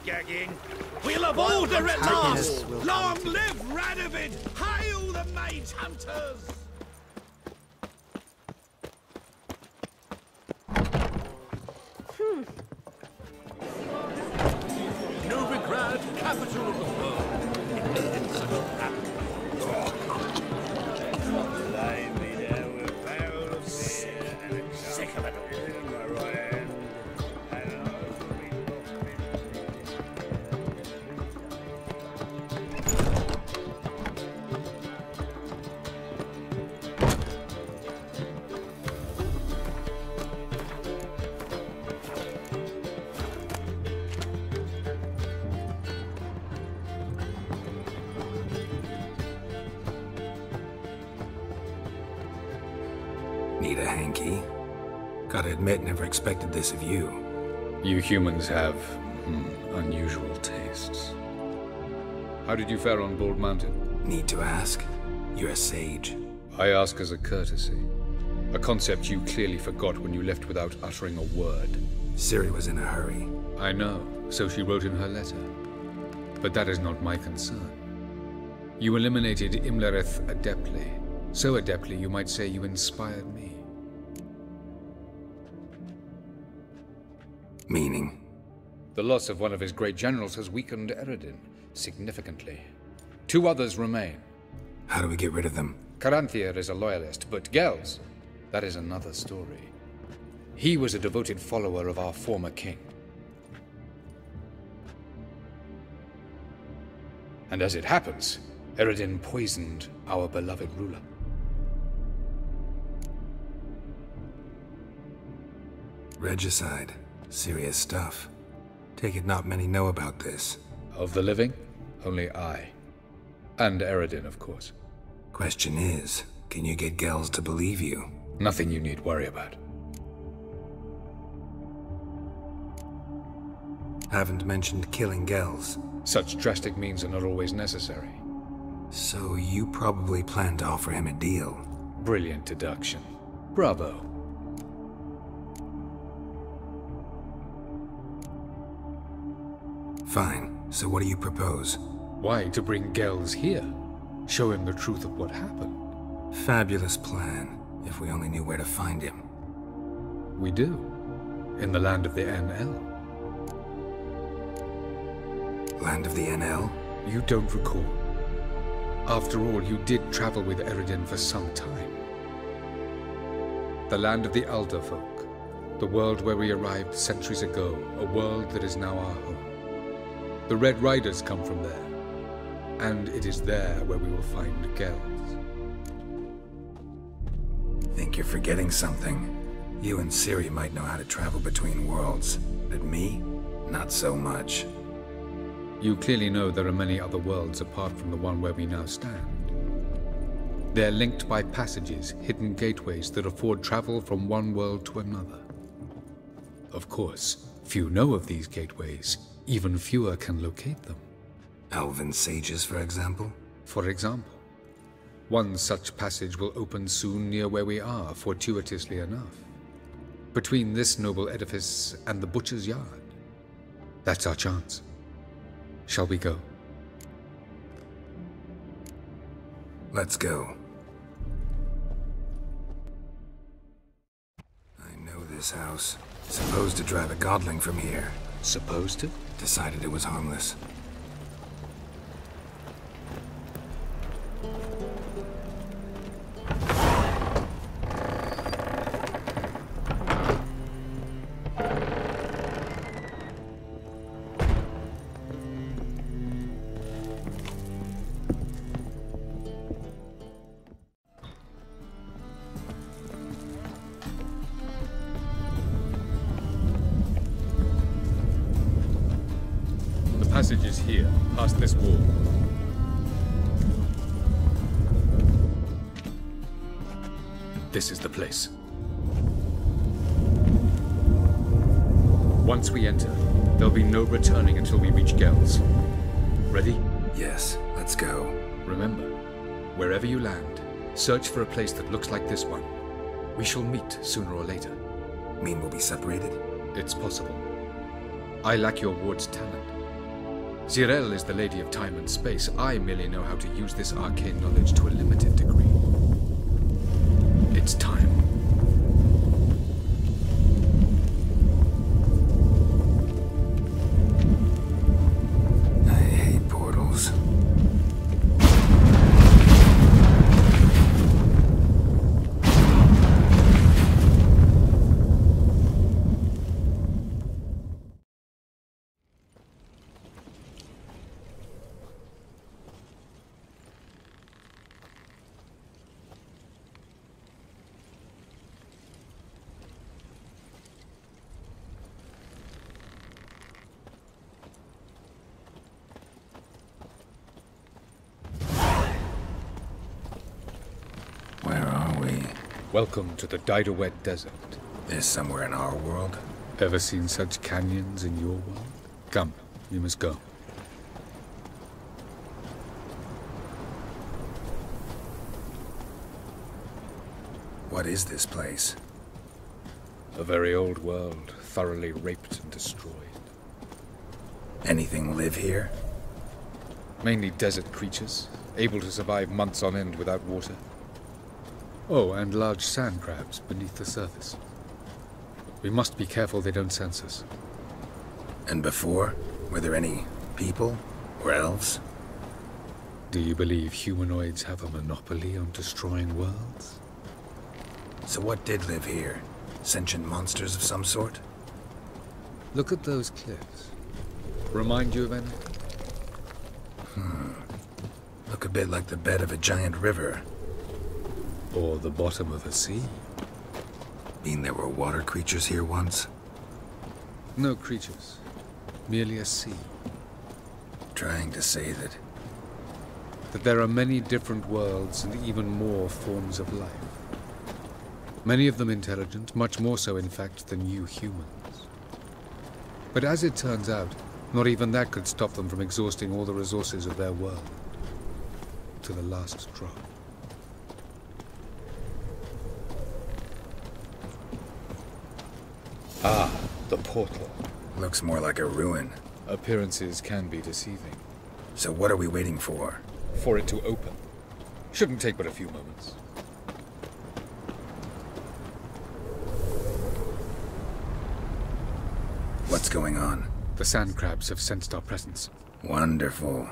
lollygagging. We'll have order at last! Long live Radovid! Hail the mage hunters! Novigrad, capital of the world. Sick of it all. Need a hanky? Gotta admit, never expected this of you. You humans have, unusual tastes. How did you fare on Bald Mountain? Need to ask? You're a sage. I ask as a courtesy. A concept you clearly forgot when you left without uttering a word. Ciri was in a hurry. I know, so she wrote in her letter. But that is not my concern. You eliminated Imlerith adeptly. So adeptly, you might say you inspired me. Meaning? The loss of one of his great generals has weakened Eredin significantly. 2 others remain. How do we get rid of them? Caranthir is a loyalist, but Gels, that is another story. He was a devoted follower of our former king. And as it happens, Eredin poisoned our beloved ruler. Regicide. Serious stuff. Take it not many know about this. Of the living, only I. And Eredin, of course. Question is, can you get Gels to believe you? Nothing you need worry about. Haven't mentioned killing Gels. Such drastic means are not always necessary. So you probably plan to offer him a deal. Brilliant deduction. Bravo. Fine. So what do you propose? Why, to bring Gels here. Show him the truth of what happened. Fabulous plan, if we only knew where to find him. We do. In the land of the NL. Land of the NL? You don't recall. After all, you did travel with Eredin for some time. The land of the Elder Folk. The world where we arrived centuries ago. A world that is now our home. The Red Riders come from there. And it is there where we will find Gels. Think you're forgetting something. You and Ciri might know how to travel between worlds, but me? Not so much. You clearly know there are many other worlds apart from the one where we now stand. They're linked by passages, hidden gateways that afford travel from one world to another. Of course, few know of these gateways. Even fewer can locate them. Elven sages, for example? For example. One such passage will open soon near where we are, fortuitously enough. Between this noble edifice and the butcher's yard. That's our chance. Shall we go? Let's go. I know this house. Supposed to drive a godling from here. Supposed to? Decided it was harmless. Passage is here, past this wall. This is the place. Once we enter, there'll be no returning until we reach Gels. Ready? Yes, let's go. Remember, wherever you land, search for a place that looks like this one. We shall meet sooner or later. Mean we'll be separated? It's possible. I lack your ward's talent. Geralt is the Lady of Time and Space. I merely know how to use this arcane knowledge to a limited degree. It's time. I hate portals. Welcome to the Didowet Desert. This somewhere in our world? Ever seen such canyons in your world? Come, we must go. What is this place? A very old world, thoroughly raped and destroyed. Anything live here? Mainly desert creatures, able to survive months on end without water. Oh, and large sand crabs beneath the surface. We must be careful they don't sense us. And before? Were there any people? Or elves? Do you believe humanoids have a monopoly on destroying worlds? So what did live here? Sentient monsters of some sort? Look at those cliffs. Remind you of anything? Look a bit like the bed of a giant river. Or the bottom of a sea? Mean there were water creatures here once? No creatures. Merely a sea. Trying to say that there are many different worlds and even more forms of life. Many of them intelligent, much more so in fact than you humans. But as it turns out, not even that could stop them from exhausting all the resources of their world. To the last drop. Ah, the portal. looks more like a ruin. Appearances can be deceiving. So what are we waiting for? For it to open. Shouldn't take but a few moments. What's going on? The sand crabs have sensed our presence. Wonderful.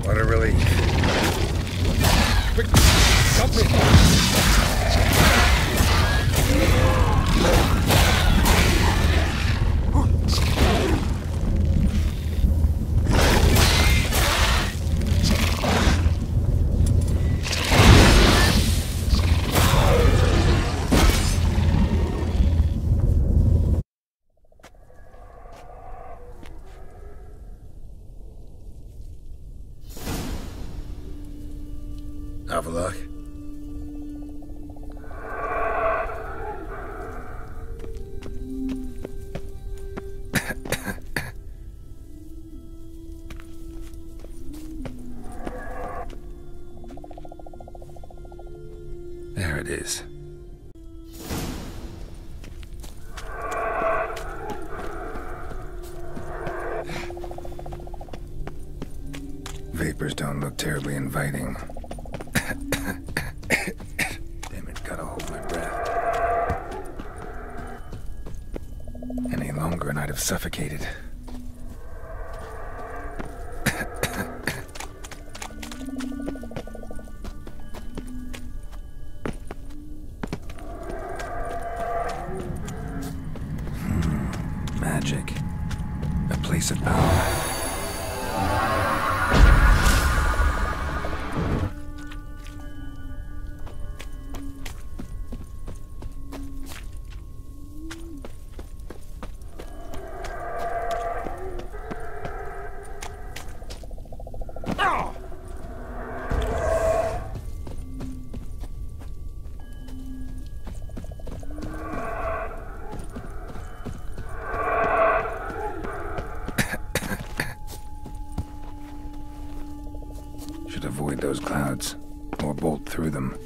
What a relief. Quick, jump in. Avallac'h? There it is. Vapors don't look terribly inviting. Damn it, gotta hold my breath. Any longer and I'd have suffocated. Magic. A place of power. clouds, or bolt through them.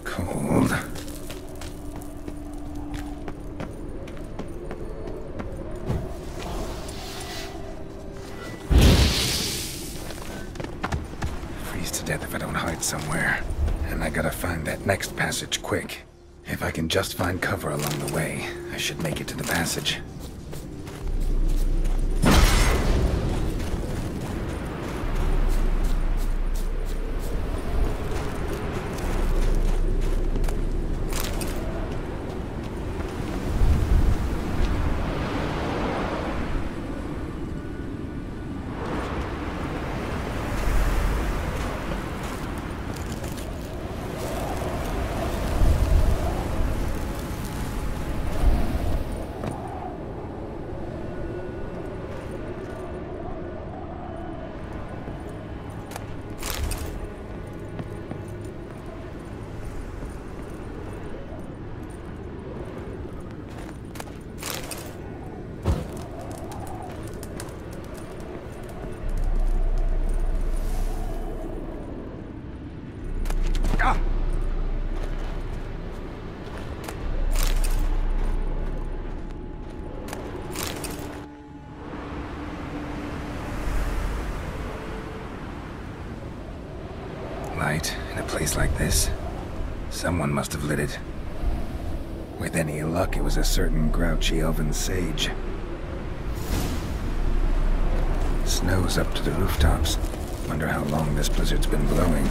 Cold. Freeze to death if I don't hide somewhere. And I gotta find that next passage quick. If I can just find cover along the way, I should make it to the passage. Light in a place like this. Someone must have lit it. With any luck, it was a certain grouchy elven sage. Snow's up to the rooftops. Wonder how long this blizzard's been blowing.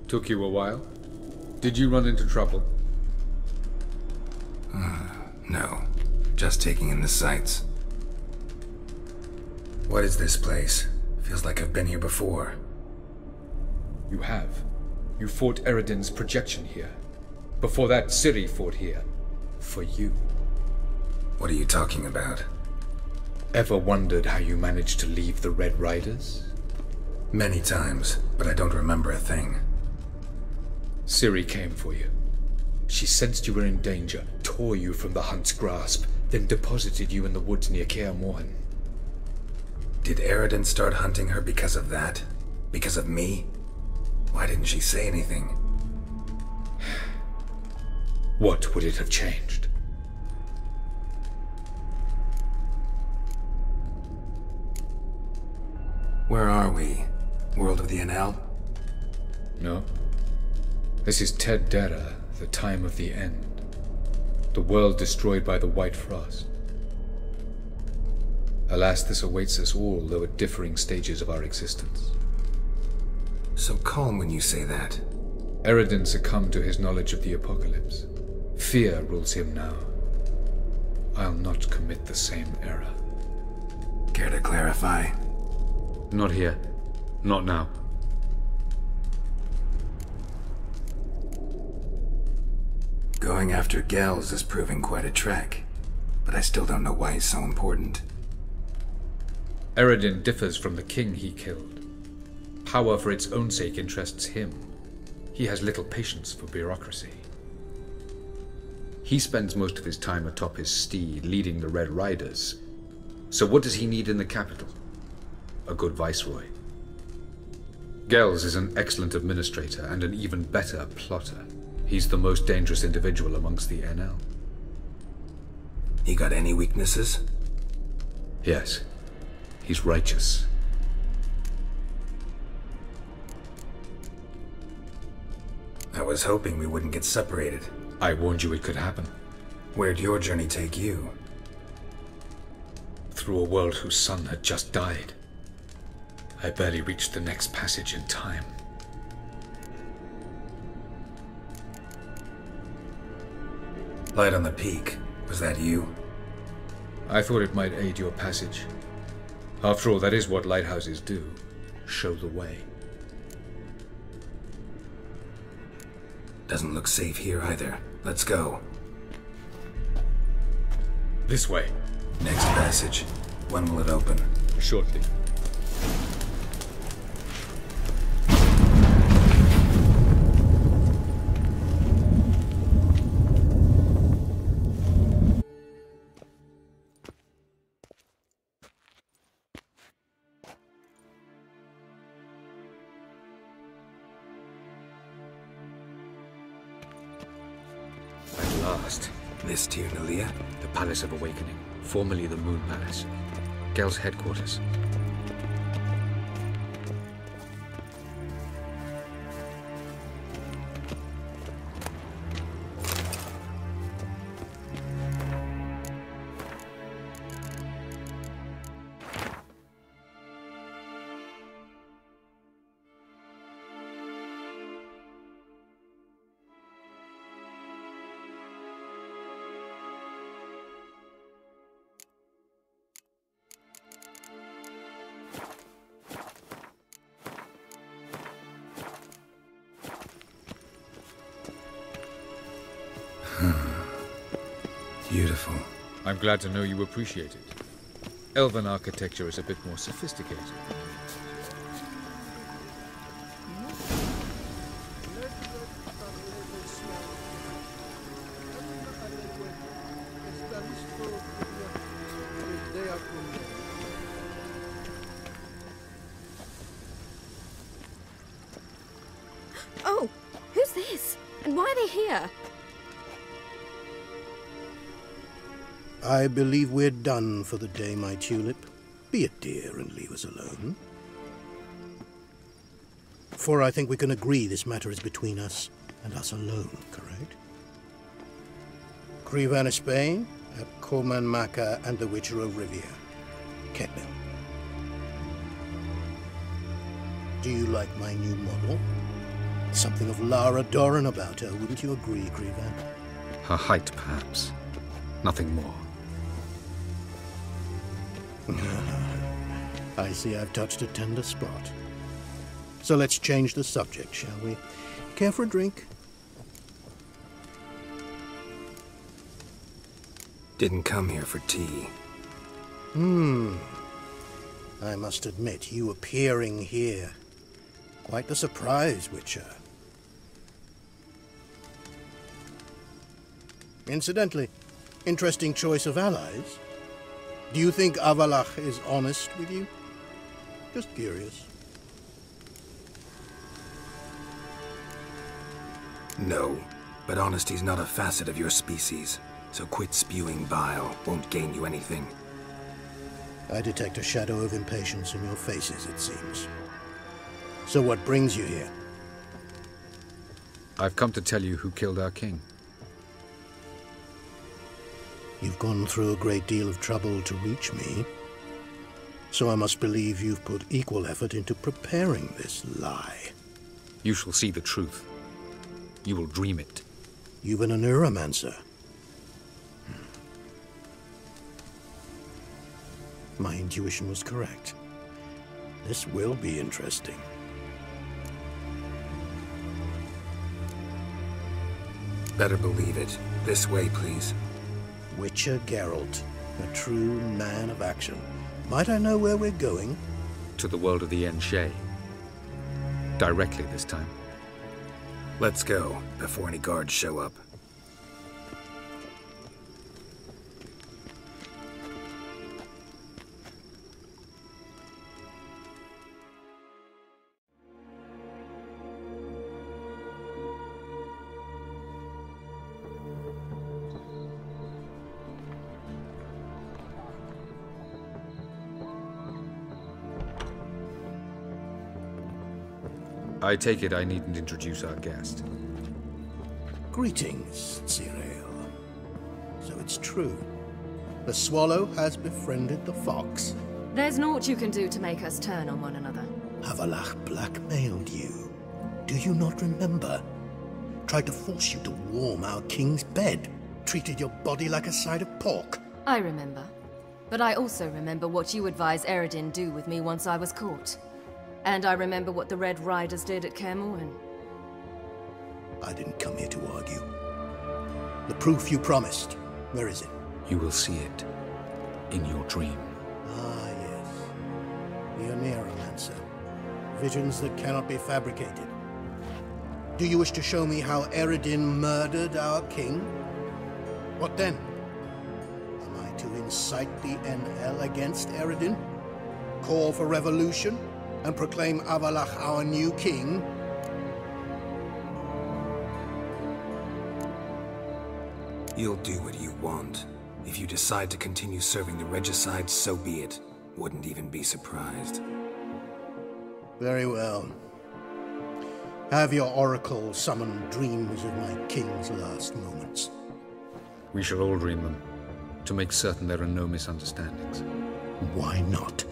Took you a while? Did you run into trouble? No. Just taking in the sights. What is this place? Feels like I've been here before. You have. You fought Eredin's projection here. Before that, Ciri fought here. For you. What are you talking about? Ever wondered how you managed to leave the Red Riders? Many times, but I don't remember a thing. Ciri came for you. She sensed you were in danger, tore you from the Hunt's grasp, then deposited you in the woods near Kaer Morhen. Did Eredin start hunting her because of that? Because of me? Why didn't she say anything? What would it have changed? Where are we? World of the Enel? No. This is Ted Dara, the time of the end. The world destroyed by the White Frost. Alas, this awaits us all, though at differing stages of our existence. So calm when you say that. Eredin succumbed to his knowledge of the apocalypse. Fear rules him now. I'll not commit the same error. Care to clarify? Not here. Not now. Going after Gels is proving quite a trek, but I still don't know why he's so important. Eredin differs from the king he killed. Power for its own sake interests him. He has little patience for bureaucracy. He spends most of his time atop his steed, leading the Red Riders. So what does he need in the capital? A good viceroy. Gels is an excellent administrator and an even better plotter. He's the most dangerous individual amongst the Enel. He got any weaknesses? Yes. He's righteous. I was hoping we wouldn't get separated. I warned you it could happen. Where'd your journey take you? Through a world whose son had just died. I barely reached the next passage in time. Light on the peak. Was that you? I thought it might aid your passage. After all, that is what lighthouses do. Show the way. Doesn't look safe here either. Let's go. This way. Next passage. When will it open? Shortly. This Tir Nalia? The Palace of Awakening, formerly the Moon Palace. Gel's headquarters. Beautiful. I'm glad to know you appreciate it. Elven architecture is a bit more sophisticated. Oh, who's this? And why are they here? I believe we're done for the day, my tulip. Be a dear and leave us alone. For I think we can agree this matter is between us and us alone, correct? Crivan Spain, at Corman Maca and the Witcher of Rivia. Ketnil. Do you like my new model? something of Lara Doran about her, wouldn't you agree, Griever? Her height, perhaps. Nothing more. I see I've touched a tender spot. So let's change the subject, shall we? Care for a drink? Didn't come here for tea. I must admit, you appearing here. Quite the surprise, Witcher. Incidentally, interesting choice of allies. Do you think Avallac'h is honest with you? Just curious. No, but honesty's not a facet of your species. So quit spewing bile. Won't gain you anything. I detect a shadow of impatience in your faces, it seems. So what brings you here? I've come to tell you who killed our king. You've gone through a great deal of trouble to reach me. So I must believe you've put equal effort into preparing this lie. You shall see the truth. You will dream it. You've been a neuromancer. My intuition was correct. This will be interesting. Better believe it. This way, please. Witcher Geralt, a true man of action. Might I know where we're going? To the world of the Enshe. Directly this time. Let's go, before any guards show up. I take it I needn't introduce our guest. Greetings, Cyril. So it's true. The swallow has befriended the fox. There's naught you can do to make us turn on one another. Avallac'h blackmailed you. Do you not remember? Tried to force you to warm our king's bed. Treated your body like a side of pork. I remember. But I also remember what you advised Eredin do with me once I was caught. And I remember what the Red Riders did at Kaer Morhen. I didn't come here to argue. The proof you promised, where is it? You will see it in your dream. Ah, yes. The Neuromancer. Visions that cannot be fabricated. Do you wish to show me how Eredin murdered our king? What then? Am I to incite the NL against Eredin? Call for revolution? And proclaim Avallac'h our new king? You'll do what you want. If you decide to continue serving the regicide, so be it. Wouldn't even be surprised. Very well. Have your oracle summon dreams of my king's last moments. We shall all dream them, to make certain there are no misunderstandings. Why not?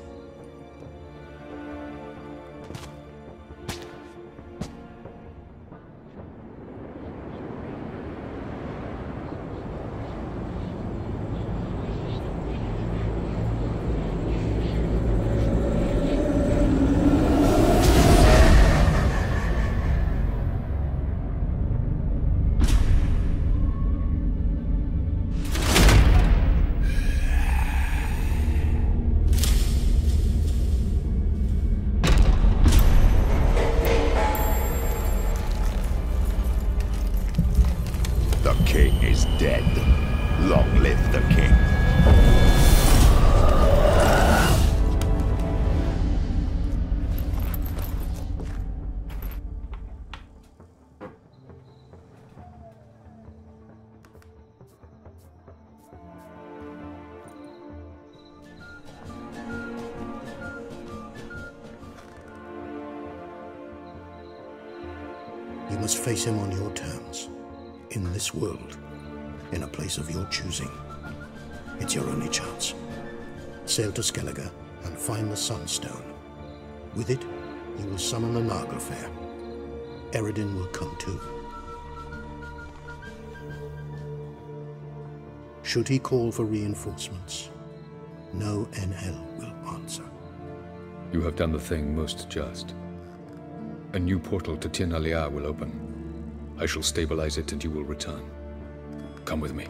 You must face him on your terms. In this world. In a place of your choosing. It's your only chance. Sail to Skellige and find the Sunstone. With it, you will summon the Naga fair. Eredin will come too. Should he call for reinforcements, no NL will answer. You have done the thing most just. A new portal to Avallac'h will open. I shall stabilize it and you will return. Come with me.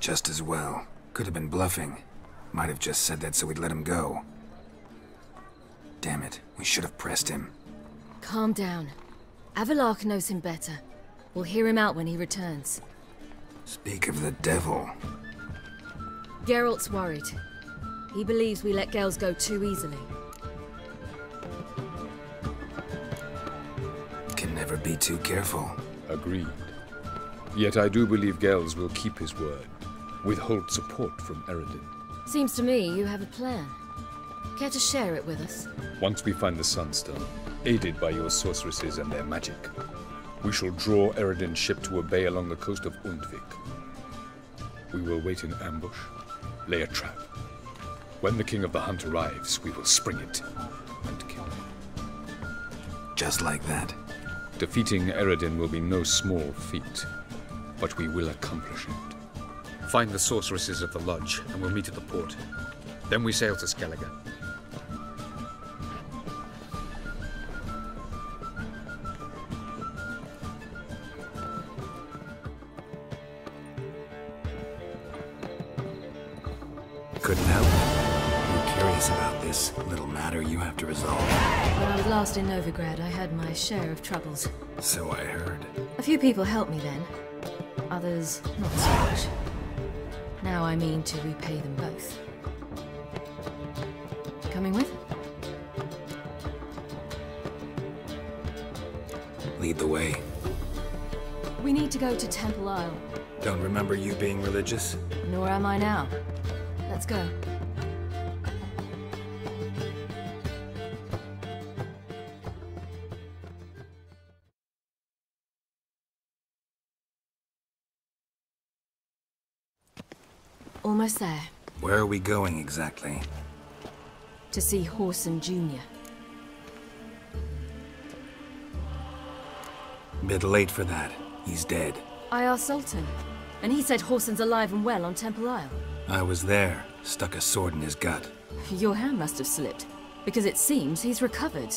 Just as well. Could have been bluffing. Might have just said that so we'd let him go. Damn it, we should have pressed him. Calm down. Avallac'h knows him better. We'll hear him out when he returns. Speak of the devil. Geralt's worried. He believes we let girls go too easily. Can never be too careful. Agreed. Yet I do believe Geralt will keep his word. Withhold support from Eredin. Seems to me you have a plan. Care to share it with us? Once we find the Sunstone, aided by your sorceresses and their magic, we shall draw Eredin's ship to a bay along the coast of Undvik. We will wait in ambush, lay a trap. When the King of the Hunt arrives, we will spring it and kill him. Just like that. Defeating Eredin will be no small feat, but we will accomplish it. Find the sorceresses of the lodge, and we'll meet at the port. Then we sail to Skellige. Couldn't help it. I'm curious about this little matter you have to resolve. When I was last in Novigrad, I had my share of troubles. So I heard. A few people helped me then. Others, not so much. Now I mean to repay them both. Coming with? Lead the way. We need to go to Temple Isle. Don't remember you being religious? Nor am I now. Let's go. Almost there. Where are we going exactly? To see Whoreson Jr. Bit late for that. He's dead. I asked Sultan, and he said Whoreson's alive and well on Temple Isle. I was there. Stuck a sword in his gut. Your hand must have slipped, because it seems he's recovered.